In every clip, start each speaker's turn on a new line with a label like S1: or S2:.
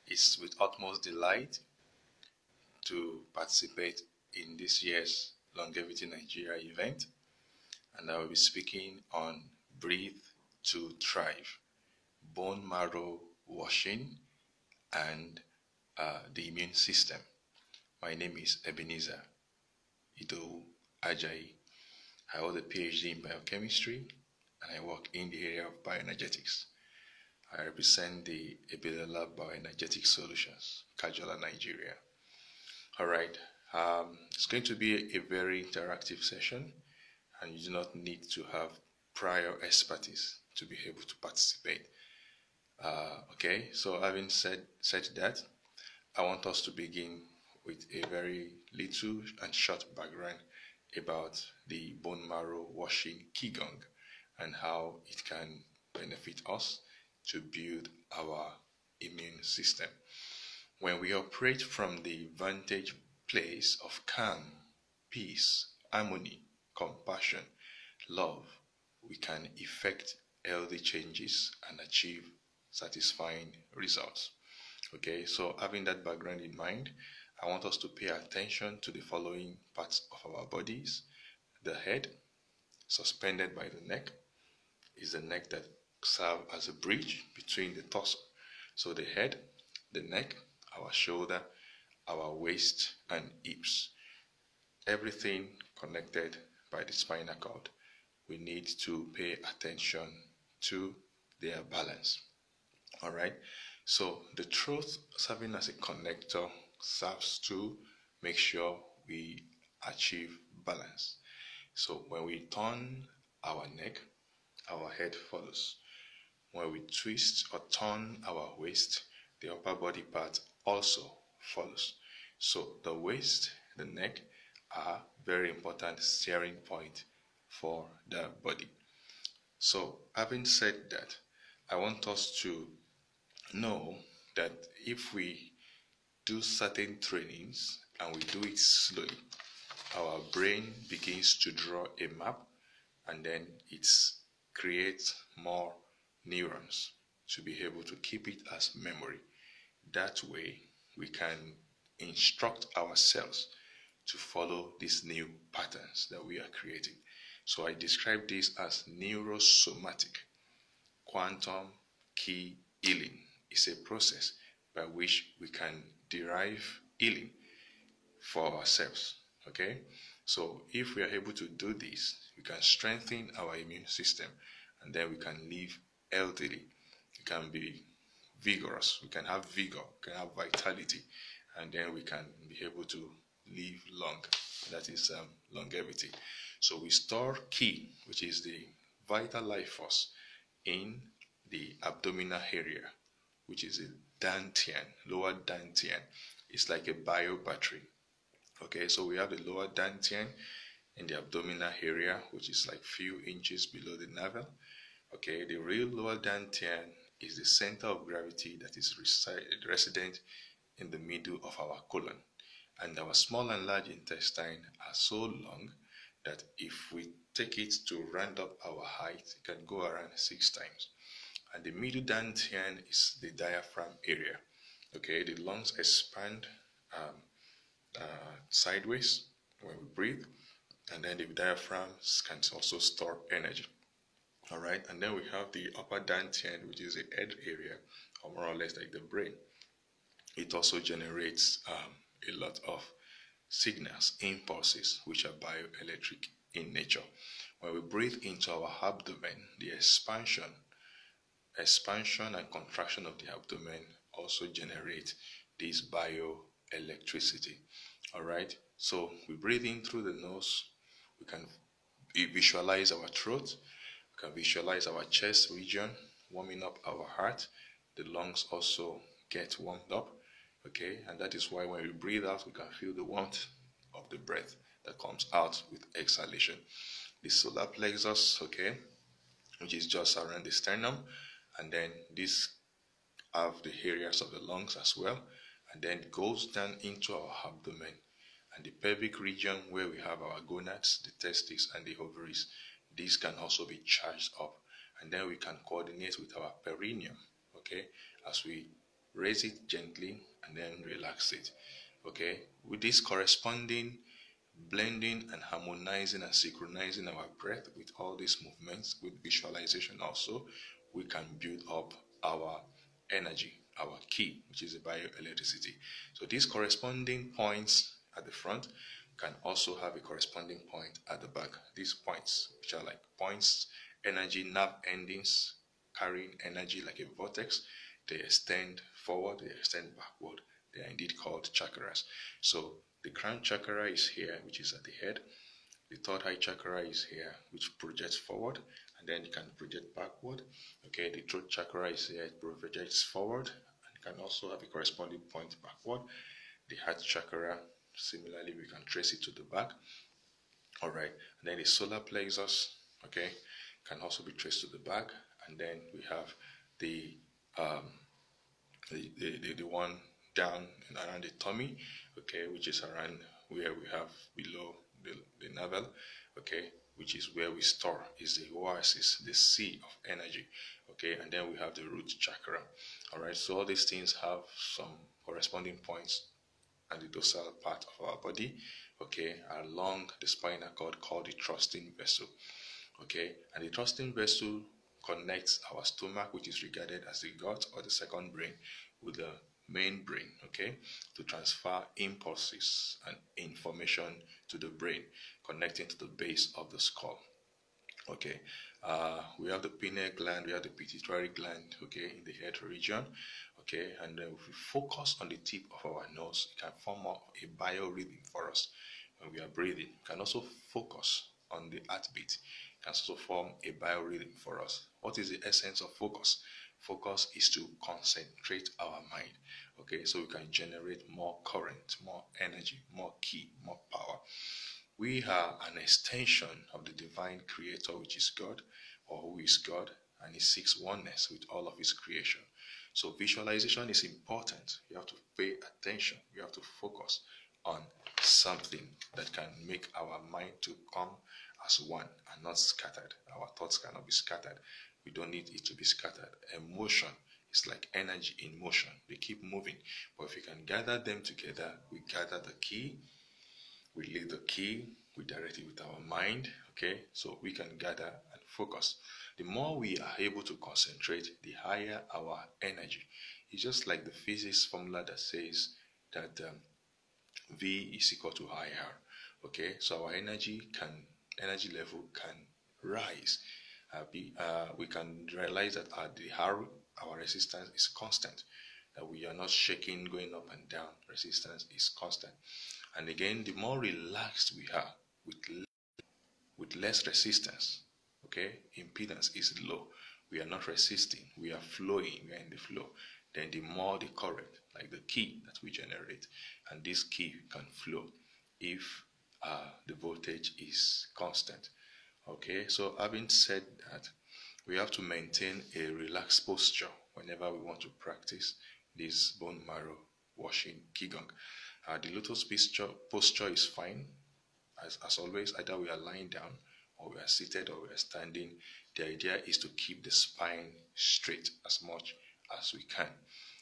S1: It's with utmost delight to participate in this year's Longevity Nigeria event, and I will be speaking on Breathe to Thrive, bone marrow washing, and the immune system. My name is Ebenezer Ido Ajayi. I hold a PhD in biochemistry and I work in the area of bioenergetics. I represent the Ebelela Bioenergetic Solutions, Kajola, Nigeria. All right, it's going to be a very interactive session, and you do not need to have prior expertise to be able to participate. Okay, so having said that, I want us to begin with a very little and short background about the bone marrow washing Qigong and how it can benefit us to build our immune system. When we operate from the vantage place of calm, peace, harmony, compassion, love, we can effect healthy changes and achieve satisfying results. Okay, so having that background in mind, I want us to pay attention to the following parts of our bodies. The head, suspended by the neck, is the neck that serves as a bridge between the torso. So the head, the neck, our shoulder, our waist, and hips. Everything connected by the spinal cord. We need to pay attention to their balance. All right. So the throat, serving as a connector, serves to make sure we achieve balance. So when we turn our neck, our head follows. When we twist or turn our waist, the upper body part also follows. So the waist, the neck are very important steering point for the body. So having said that, I want us to know that if we do certain trainings and we do it slowly, our brain begins to draw a map, and then it creates more neurons to be able to keep it as memory. That way we can instruct ourselves to follow these new patterns that we are creating. So I describe this as neurosomatic quantum key healing. It's a process by which we can derive healing for ourselves. Okay, so if we are able to do this, we can strengthen our immune system, and then we can live healthily. We can be vigorous, we can have vigor, we can have vitality, and then we can be able to live long. That is longevity. So we store Qi, which is the vital life force, in the abdominal area, which is a dantian, lower dantian. It's like a bio battery. Okay, so we have the lower dantian in the abdominal area, which is like few inches below the navel. Okay, the real lower dantian is the center of gravity that is resident in the middle of our colon. And our small and large intestine are so long that if we take it to round up our height, it can go around 6 times. And the middle dantian is the diaphragm area. Okay, the lungs expand sideways when we breathe, and then the diaphragm can also store energy. All right, and then we have the upper dantian, which is the head area, or more or less like the brain. It also generates a lot of signals, impulses, which are bioelectric in nature. When we breathe into our abdomen, the expansion and contraction of the abdomen also generate this bioelectricity. All right, so we breathe in through the nose. We can visualize our throat. We can visualize our chest region warming up our heart. The lungs also get warmed up. Okay, and that is why when we breathe out, we can feel the warmth of the breath that comes out with exhalation. The solar plexus, okay, which is just around the sternum, and then this have the areas of the lungs as well, and then goes down into our abdomen, and the pelvic region where we have our gonads, the testes, and the ovaries. These can also be charged up, and then we can coordinate with our perineum, okay, as we raise it gently and then relax it. Okay, with this corresponding blending and harmonizing and synchronizing our breath with all these movements, with visualization also, we can build up our energy, our key, which is the bioelectricity. So these corresponding points at the front can also have a corresponding point at the back. These points, which are like points, energy, nerve endings, carrying energy like a vortex, they extend forward, they extend backward. They are indeed called chakras. So the crown chakra is here, which is at the head. The third eye chakra is here, which projects forward, and then it can project backward. Okay, the throat chakra is here, it projects forward, and it can also have a corresponding point backward. The heart chakra, similarly, we can trace it to the back. All right, and then the solar plexus, okay, can also be traced to the back, and then we have the one down and around the tummy, okay, which is around where we have below the navel, okay, which is where we store, is the oasis, the sea of energy, okay, and then we have the root chakra. All right, so all these things have some corresponding points and the dorsal part of our body, okay, along the spinal cord called the thrusting vessel, okay, and the thrusting vessel connects our stomach, which is regarded as the gut or the second brain, with the main brain, okay, to transfer impulses and information to the brain, connecting to the base of the skull. Okay, we have the pineal gland, we have the pituitary gland, okay, in the head region, okay, and then if we focus on the tip of our nose, it can form up a biorhythm for us when we are breathing. We can also focus on the heartbeat, it can also form a biorhythm for us. What is the essence of focus? Focus is to concentrate our mind, okay, so we can generate more current, more energy, more ki, more power. We are an extension of the divine creator, which is God, or who is God, and he seeks oneness with all of his creation. So visualization is important. You have to pay attention. You have to focus on something that can make our mind to come as one and not scattered. Our thoughts cannot be scattered. We don't need it to be scattered. Emotion is like energy in motion. They keep moving. But if we can gather them together, we gather the key, we leave the key, we direct it with our mind, okay, so we can gather and focus. The more we are able to concentrate, the higher our energy. It's just like the physics formula that says that V is equal to IR, okay, so our energy level can rise. We can realize that our resistance is constant, that we are not shaking, going up and down. Resistance is constant. And again, the more relaxed we are, with less resistance, okay, impedance is low. We are not resisting, we are flowing, we are in the flow. Then the more the current, like the key that we generate, and this key can flow if the voltage is constant. Okay, so having said that, we have to maintain a relaxed posture whenever we want to practice this bone marrow washing Qigong. The lotus posture is fine. As always, either we are lying down or we are seated or we are standing. The idea is to keep the spine straight as much as we can.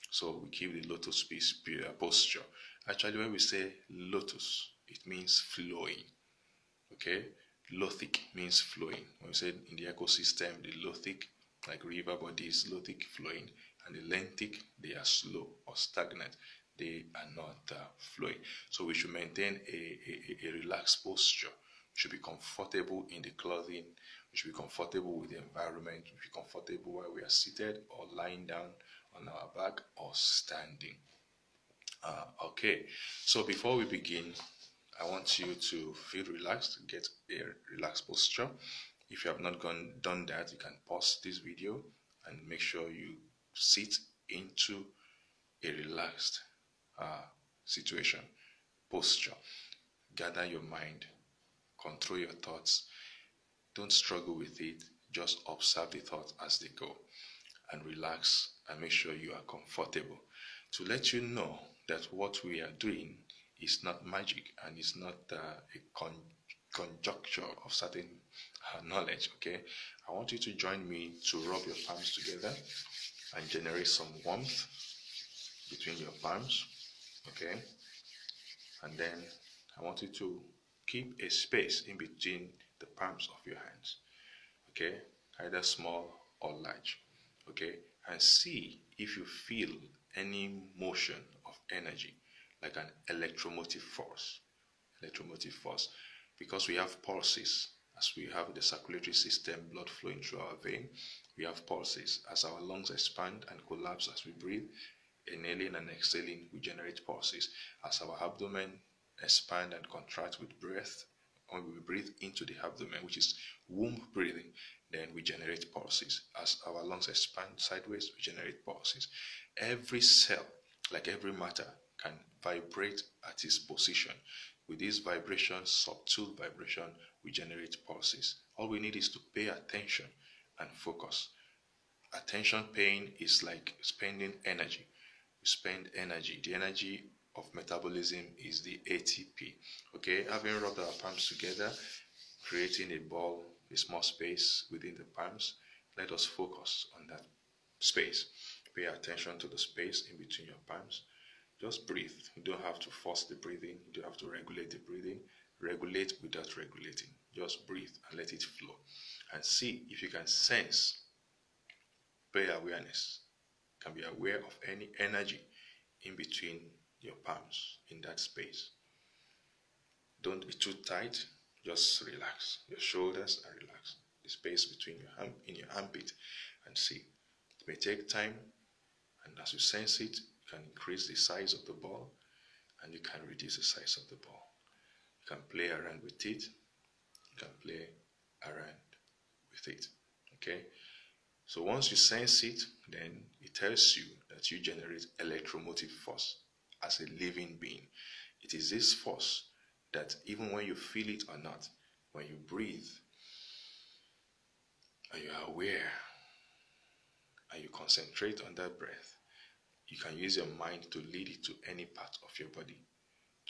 S1: So we keep the lotus posture. Actually, when we say lotus, it means flowing. Okay, lothic means flowing. When we say in the ecosystem, the lothic, like river bodies, lothic flowing, and the lenthic, they are slow or stagnant. They are not flowing. So we should maintain a relaxed posture. We should be comfortable in the clothing. We should be comfortable with the environment. We should be comfortable while we are seated or lying down on our back or standing. Okay, so before we begin, I want you to feel relaxed, get a relaxed posture. If you have not done that, you can pause this video and make sure you sit into a relaxed situation, posture. Gather your mind, control your thoughts. Don't struggle with it. Just observe the thoughts as they go and relax and make sure you are comfortable. To let you know that what we are doing is not magic and it's not a conjuncture of certain knowledge, okay? I want you to join me to rub your palms together and generate some warmth. between your palms, okay? And then I want you to keep a space in between the palms of your hands, okay? Either small or large, okay? And see if you feel any motion of energy, like an electromotive force. Electromotive force. Because we have pulses, as we have the circulatory system, blood flowing through our vein, we have pulses. As our lungs expand and collapse as we breathe, inhaling and exhaling, we generate pulses. As our abdomen expand and contract with breath, when we breathe into the abdomen, which is womb breathing, then we generate pulses. As our lungs expand sideways, we generate pulses. Every cell, like every matter, can vibrate at its position. With this vibration, subtle vibration, we generate pulses. All we need is to pay attention and focus. Attention paying is like spending energy. We spend energy. The energy of metabolism is the ATP. Okay, having rubbed our palms together, creating a ball, a small space within the palms, let us focus on that space. Pay attention to the space in between your palms. Just breathe. You don't have to force the breathing. You don't have to regulate the breathing. Regulate without regulating. Just breathe and let it flow. And see if you can sense. Pay awareness. You can be aware of any energy in between your palms in that space. Don't be too tight. Just relax your shoulders and relax the space between in your armpit and see. It may take time, and as you sense it, you can increase the size of the ball and you can reduce the size of the ball. You can play around with it. You can play around with it. Okay? So once you sense it, then it tells you that you generate electromotive force as a living being. It is this force that even when you feel it or not, when you breathe and you are aware and you concentrate on that breath, you can use your mind to lead it to any part of your body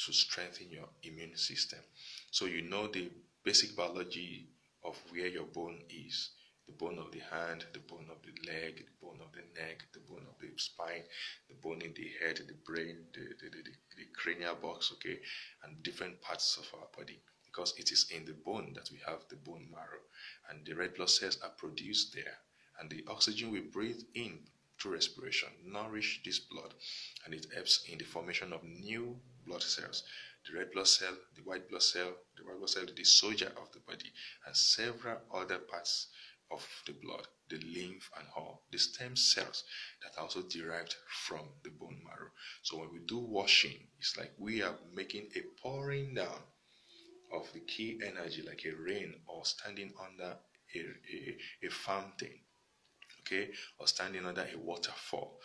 S1: to strengthen your immune system. So you know the basic biology of where your bone is. The bone of the hand, the bone of the leg, the bone of the neck, the bone of the spine, the bone in the head, the brain, the cranial box, okay, and different parts of our body. Because it is in the bone that we have the bone marrow, and the red blood cells are produced there. And the oxygen we breathe in through respiration nourish this blood, and it helps in the formation of new blood cells. The red blood cell, the white blood cell, the soldier of the body, and several other parts of the blood, the lymph and all, the stem cells that are also derived from the bone marrow. So when we do washing, it's like we are making a pouring down of the key energy, like a rain, or standing under a fountain, okay, or standing under a waterfall.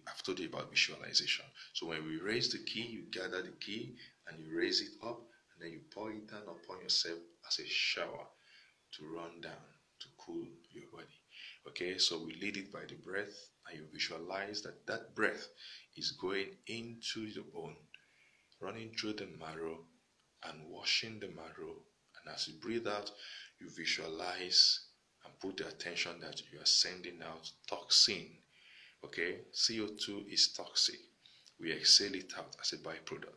S1: I've told you about visualization. So when we raise the key, you gather the key and you raise it up, and then you pour it down upon yourself as a shower to run down, to cool your body. Okay, so we lead it by the breath, and you visualize that that breath is going into the bone, running through the marrow and washing the marrow. And as you breathe out, you visualize and put the attention that you are sending out toxin. Okay, CO2 is toxic. We exhale it out as a byproduct.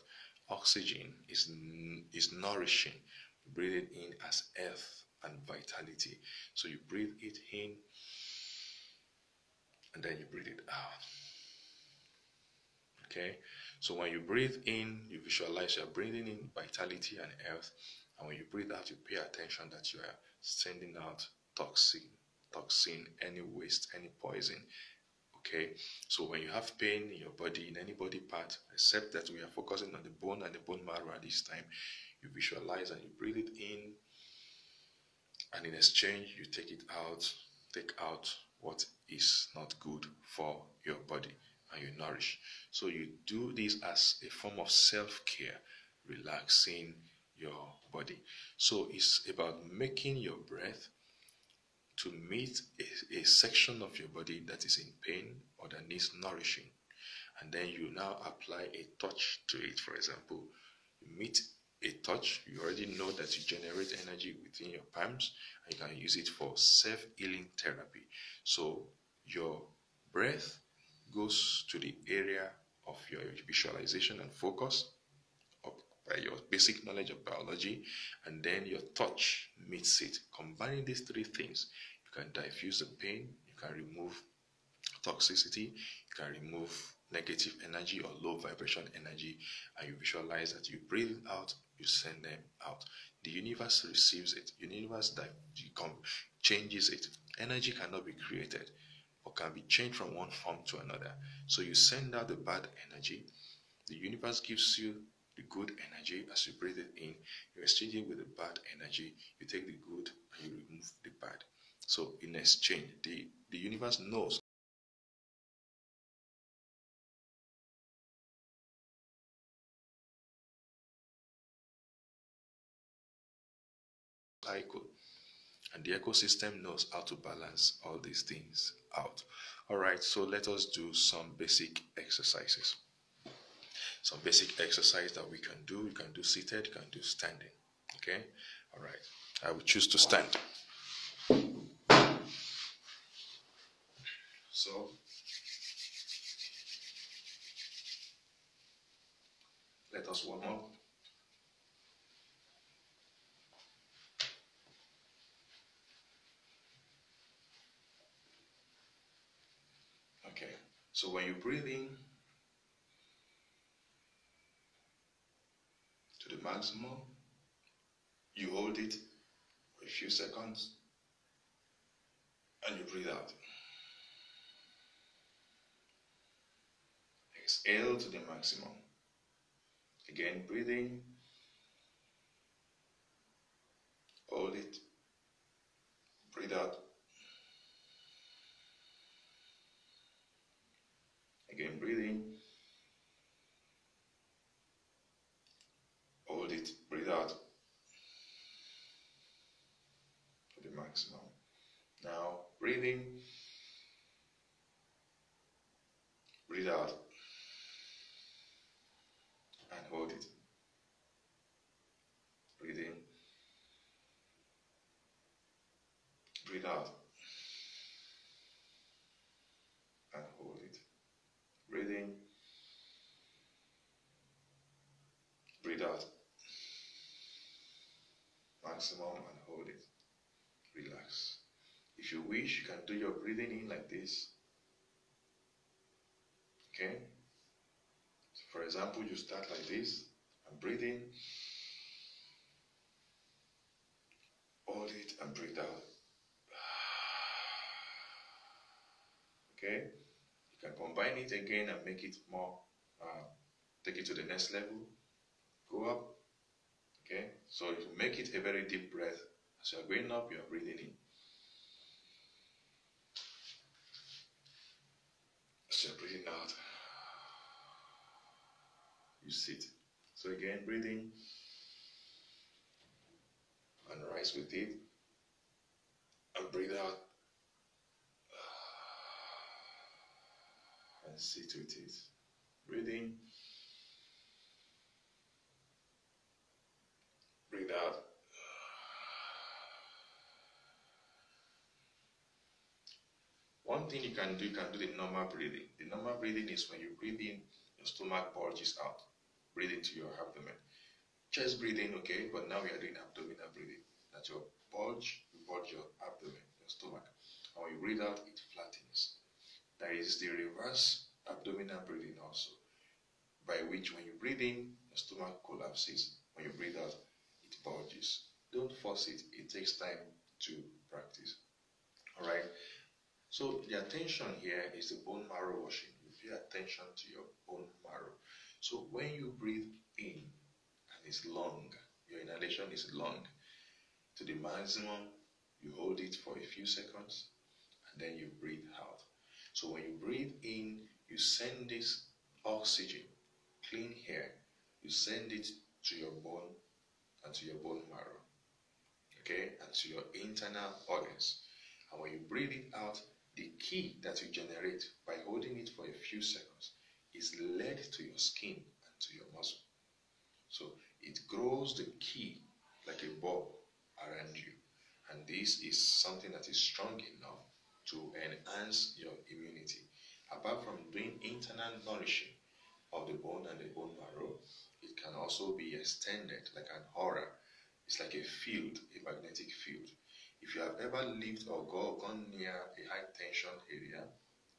S1: Oxygen is nourishing. Breathe it in as health and vitality. So you breathe it in and then you breathe it out. Okay, so when you breathe in, you visualize you're breathing in vitality and health, and when you breathe out, you pay attention that you are sending out toxin, any waste, any poison. Okay, so when you have pain in your body, in any body part, except that we are focusing on the bone and the bone marrow at this time, you visualize and you breathe it in, and in exchange, you take out what is not good for your body, and you nourish. So you do this as a form of self-care, relaxing your body. So it's about making your breath to meet a section of your body that is in pain or that needs nourishing. And then you now apply a touch to it. For example, you meet a touch, you already know that you generate energy within your palms, and you can use it for self-healing therapy. So your breath goes to the area of your visualization and focus, by your basic knowledge of biology, and then your touch meets it. Combining these three things, you can diffuse the pain, you can remove toxicity, you can remove negative energy or low vibration energy, and you visualize that you breathe out, you send them out. The universe receives it. The universe changes it. Energy cannot be created or can be changed from one form to another. So you send out the bad energy, the universe gives you the good energy. As you breathe it in, you exchange it with the bad energy. You take the good and you remove the bad. So in exchange, the universe knows cycle, and the ecosystem knows how to balance all these things out. All right, so let us do some basic exercises. Some basic exercise that we can do. You can do seated, you can do standing. Okay, all right. I will choose to stand. So let us warm up. Okay, so when you breathe in to the maximum, you hold it for a few seconds and you breathe out. Exhale to the maximum. Again, breathe in, hold it, breathe out. Again, breathe in, hold it, breathe out to the maximum. Now, breathe in, breathe out, and hold it. Breathe in, breathe out, and hold it. Breathe in, breathe out, maximum, and hold it. Relax. If you wish, you can do your breathing in like this. Okay? So for example, you start like this and breathe in, hold it, and breathe out. Okay? You can combine it again and make it more, take it to the next level. Go up. Okay? So you make it a very deep breath. As you are going up, you are breathing in. As you are breathing out, you sit. So again, breathe in and rise with it. And breathe out and sit with it. Breathe in, breathe out. One thing you can do the normal breathing. The normal breathing is when you breathe in, your stomach bulges out. Breathe into your abdomen. Chest breathing, okay, but now we are doing abdominal breathing. That your you bulge your abdomen, your stomach. And when you breathe out, it flattens. There is the reverse abdominal breathing also, by which when you breathe in, your stomach collapses. When you breathe out, it bulges. Don't force it. It takes time to practice. All right. So the attention here is the bone marrow washing. You pay attention to your bone marrow. So when you breathe in and it's long, your inhalation is long, to the maximum, you hold it for a few seconds and then you breathe out. So when you breathe in, you send this oxygen, clean air, you send it to your bone and to your bone marrow, okay, and to your internal organs. And when you breathe it out, the key that you generate by holding it for a few seconds is led to your skin and to your muscle. So it grows the key like a bulb around you. And this is something that is strong enough to enhance your immunity. Apart from doing internal nourishing, of the bone and the bone marrow. It can also be extended like an aura. It's like a field, a magnetic field. If you have ever lived or gone near a high tension area,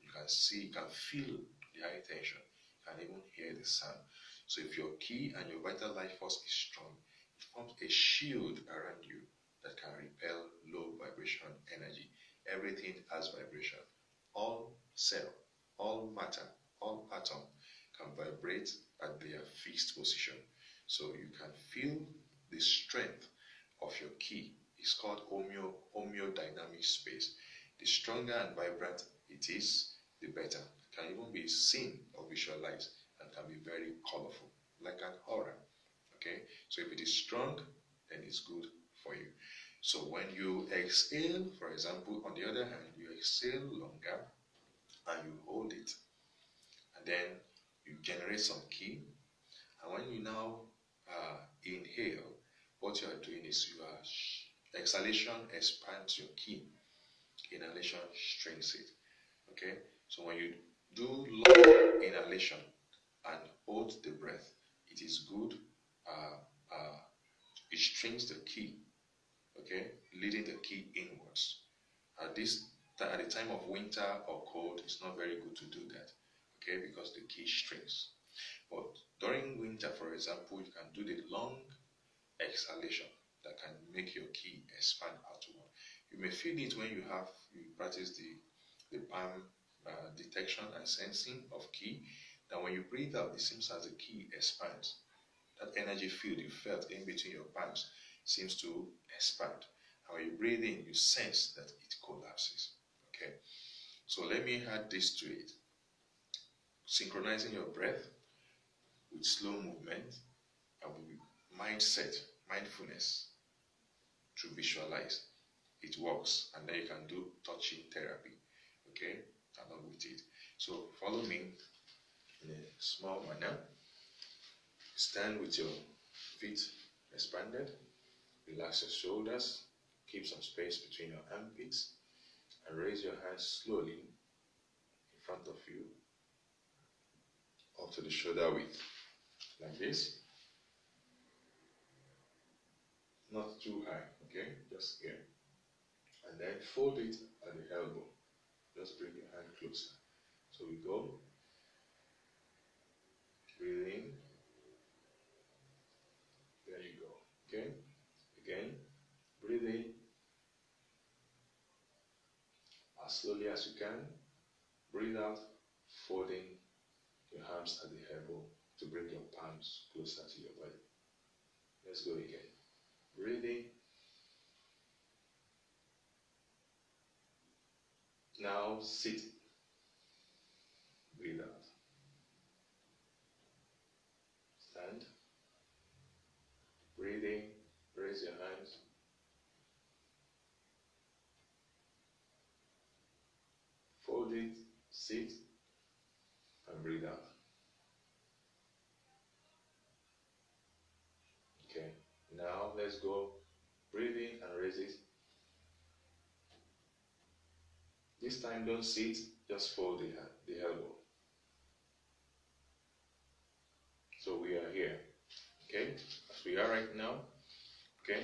S1: you can see, you can feel the high tension. You can even hear the sound. So if your ki and your vital life force is strong, it forms a shield around you that can repel low vibration energy. Everything has vibration. All cell, all matter, all atom can vibrate at their fixed position. So you can feel the strength of your ki. It's called homeodynamic space. The stronger and vibrant it is, the better. It can even be seen or visualized and can be very colorful, like an aura. Okay, so if it is strong, then it's good for you. So when you exhale, for example, on the other hand, you exhale longer and you hold it, and then you generate some ki. And when you now inhale, what you are doing is exhalation expands your ki, inhalation shrinks it. Okay, so when you do long inhalation and hold the breath, it is good. Uh, uh, it shrinks the ki, okay, leading the ki inwards. At the time of winter or cold, it's not very good to do that, okay, because the ki shrinks. But during winter, for example, you can do the long exhalation that can make your ki expand outward. You may feel it when you practice the palm detection and sensing of ki. That when you breathe out, it seems as the ki expands. That energy field you felt in between your palms seems to expand. And when you breathe in, you sense that it collapses. Okay. So let me add this to it. Synchronizing your breath with slow movement and with mindfulness to visualize. It works, and then you can do touching therapy, okay, along with it. So follow me in a small manner. Stand with your feet expanded. Relax your shoulders. Keep some space between your armpits, and raise your hands slowly in front of you up to the shoulder width, like this. Not too high, okay? Just here. And then fold it at the elbow. Just bring your hand closer. So we go. Breathe in. There you go. Okay? Again. Breathe in as slowly as you can. Breathe out, folding your arms at the elbow to bring your palms closer to your body. Let's go again. Breathe in. Now sit. Breathe out. Stand. Breathe in. Raise your hands. Fold it. Sit. And breathe out. Okay. Now let's go. Breathe in and raise it. This time don't sit. Just fold the elbow. So we are here. Okay. As we are right now. Okay.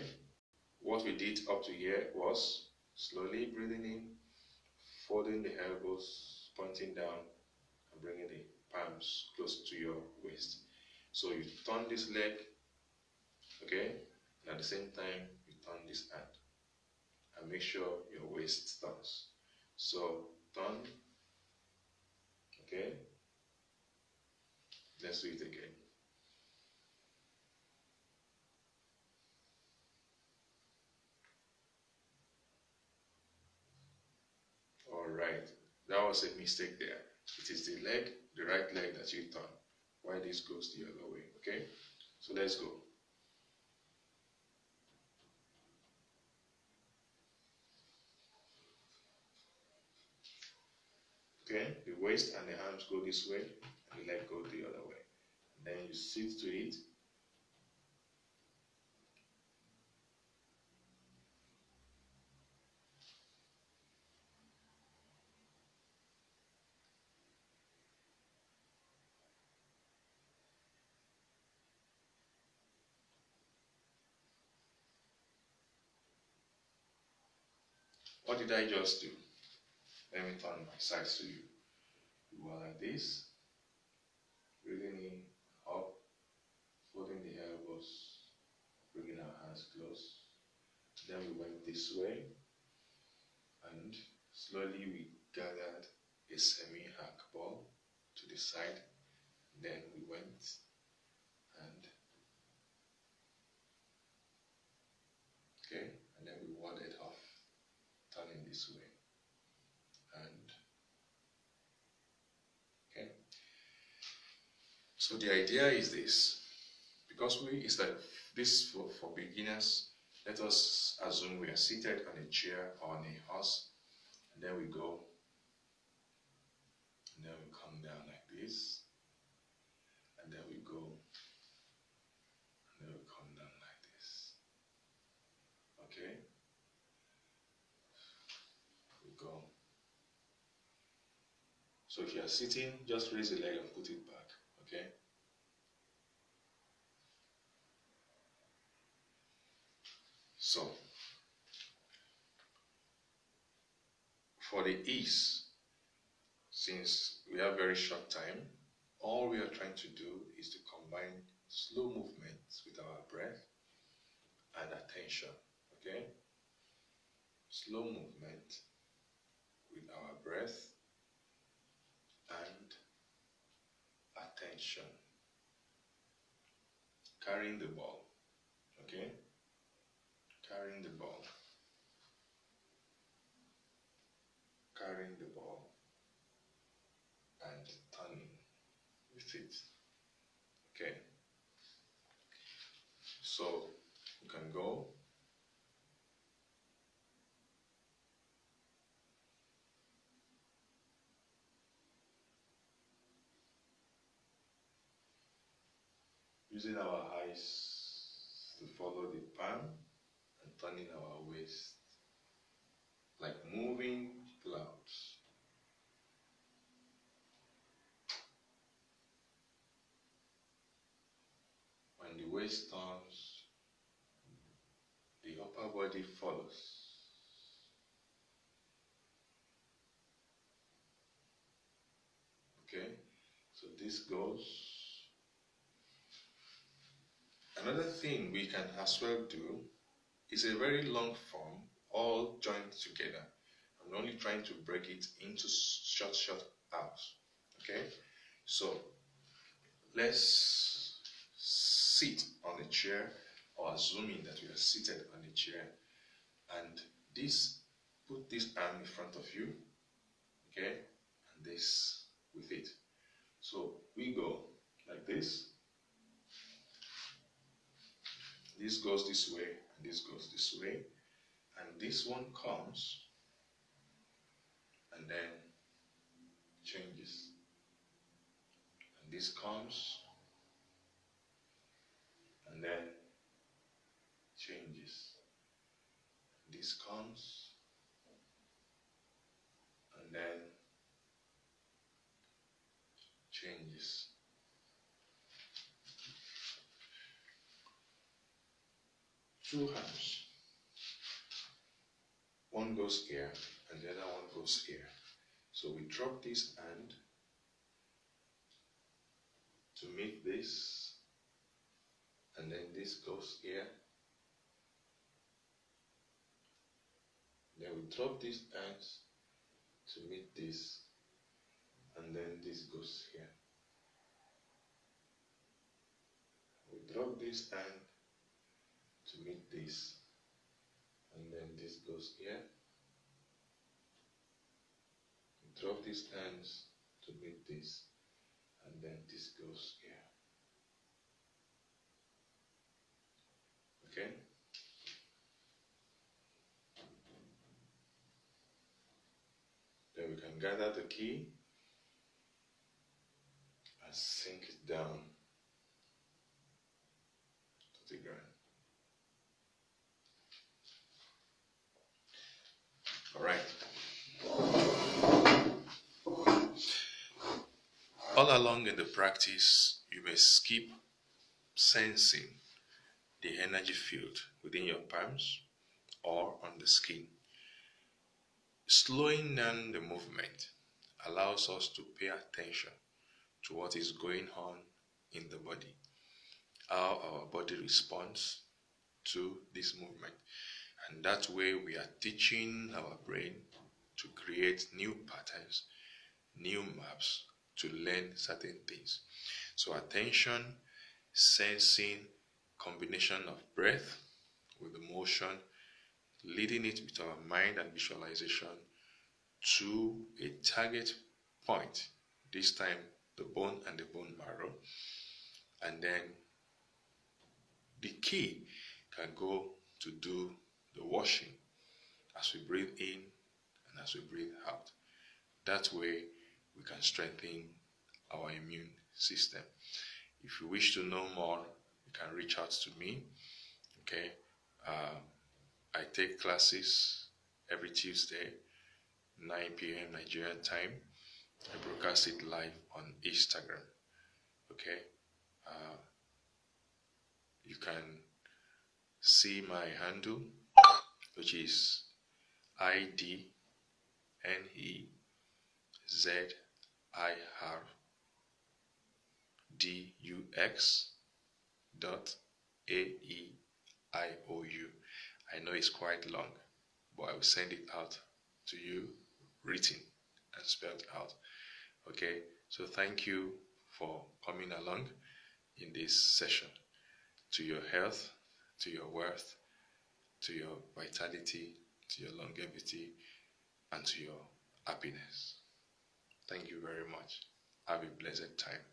S1: What we did up to here was slowly breathing in, folding the elbows, pointing down, and bringing the palms close to your waist. So you turn this leg, okay, and at the same time you turn this hand, and make sure your waist turns. So turn, okay. Let's do it again. All right, that was a mistake there. It is the leg, the right leg that you turn, while this goes the other way, okay? So let's go. Okay, the waist and the arms go this way, and the leg go the other way. And then you sit to it. What did I just do? Let me turn my sides to you. We go like this, breathing in, up, folding the elbows, bringing our hands close. Then we went this way, and slowly we gathered a semi-arc ball to the side. Then we went and and then we warded off, turning this way. And so the idea is this, because it's like this for beginners. Let us assume we are seated on a chair or on a horse, and then we go, and then we come down like this, and then we go, and then we come down like this. Okay? We go. So if you are sitting, just raise the leg and put it back. Okay? So, for the ease, since we have very short time, all we are trying to do is to combine slow movements with our breath and attention. Okay? Slow movement with our breath and attention. Carrying the ball. Okay? Carrying the ball. Carrying the ball and turning with it. Okay? So you can go. Using our eyes to follow the palm and turning our waist like moving clouds. When the waist turns, the upper body follows. Okay, so this goes. Another thing we can as well do is a very long form, all joined together. I'm only trying to break it into short hours. Okay, so let's sit on a chair, or assuming that we are seated on a chair, and put this arm in front of you, okay, and this with it. So we go like this. This goes this way, and this goes this way, and this one comes and then changes, and this comes and then changes, this comes and then changes. Two hands, one goes here and the other one goes here. So we drop this hand to meet this, and then this goes here. Then we drop these hands to meet this, and then this goes here. We drop this hand to meet this, and then this goes here. We drop these hands to meet this, and then this goes here. Okay? Then we can gather the key and sink it down to the ground. All right. All along in the practice, you may keep sensing the energy field within your palms or on the skin. Slowing down the movement allows us to pay attention to what is going on in the body, how our body responds to this movement. And that way we are teaching our brain to create new patterns, new maps to learn certain things. So attention, sensing, combination of breath with emotion, leading it with our mind and visualization to a target point, this time the bone and the bone marrow. And then the key can go to do the washing as we breathe in and as we breathe out. That way we can strengthen our immune system. If you wish to know more, you can reach out to me. Okay, I take classes every Tuesday, 9 p.m. Nigerian time. I broadcast it live on Instagram. Okay, you can see my handle, which is IDNEZIRDUX.AEIOU. I know it's quite long, but I will send it out to you written and spelled out. Okay, so thank you for coming along in this session. To your health, to your wealth, to your vitality, to your longevity, and to your happiness. Thank you very much. Have a blessed time.